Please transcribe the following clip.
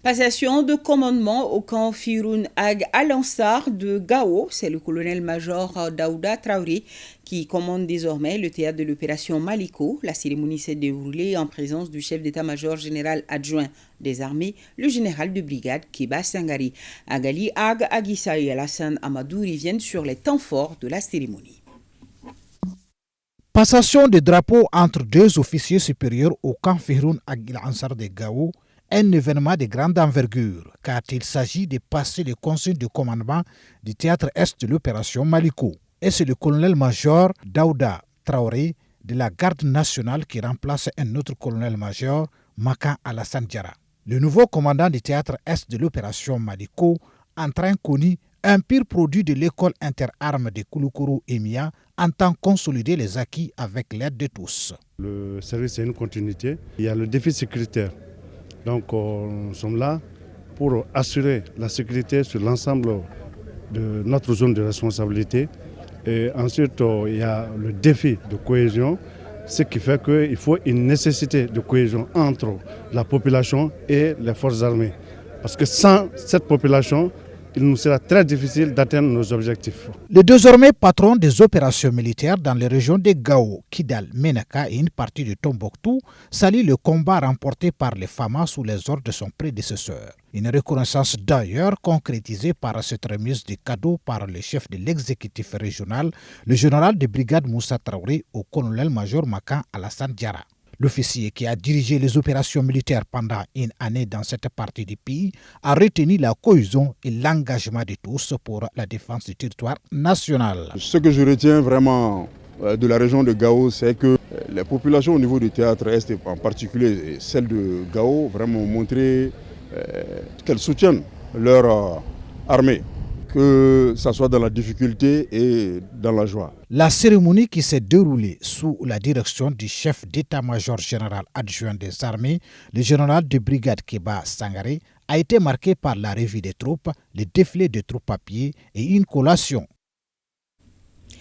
Passation de commandement au camp Firoun Ag Al-Ansar de Gao, c'est le colonel-major Daouda Traoré qui commande désormais le théâtre de l'opération Maliko. La cérémonie s'est déroulée en présence du chef d'état-major général adjoint des armées, le général de brigade Keba Sangari. Agali Ag Agissa et Alassane Amadou reviennent sur les temps forts de la cérémonie. Passation de drapeau entre deux officiers supérieurs au camp Firoun Ag Al-Ansar de Gao, un événement de grande envergure, car il s'agit de passer les consignes de commandement du théâtre Est de l'opération Maliko. Et c'est le colonel-major Daouda Traoré de la garde nationale qui remplace un autre colonel-major, Makan Alassane Diarra. Le nouveau commandant du théâtre Est de l'opération Maliko, entrain connu, un pur produit de l'école interarmes de Kouloukourou et Mia, entend consolider les acquis avec l'aide de tous. Le service est une continuité. Il y a le défi sécuritaire. Donc nous sommes là pour assurer la sécurité sur l'ensemble de notre zone de responsabilité. Et ensuite, il y a le défi de cohésion, ce qui fait qu'il faut une nécessité de cohésion entre la population et les forces armées. Parce que sans cette population, il nous sera très difficile d'atteindre nos objectifs. Le désormais patron des opérations militaires dans les régions de Gao, Kidal, Menaka et une partie de Tombouctou salue le combat remporté par les FAMA sous les ordres de son prédécesseur. Une reconnaissance d'ailleurs concrétisée par cette remise de cadeaux par le chef de l'exécutif régional, le général de brigade Moussa Traoré au colonel-major Makan Alassane Diarra. L'officier qui a dirigé les opérations militaires pendant une année dans cette partie du pays a retenu la cohésion et l'engagement de tous pour la défense du territoire national. Ce que je retiens vraiment de la région de Gao, c'est que les populations au niveau du théâtre Est, en particulier celles de Gao, vraiment ont montré qu'elles soutiennent leur armée, que ce soit dans la difficulté et dans la joie. La cérémonie qui s'est déroulée sous la direction du chef d'état-major général adjoint des armées, le général de brigade Keba Sangare, a été marquée par la revue des troupes, le défilé de troupes à pied et une collation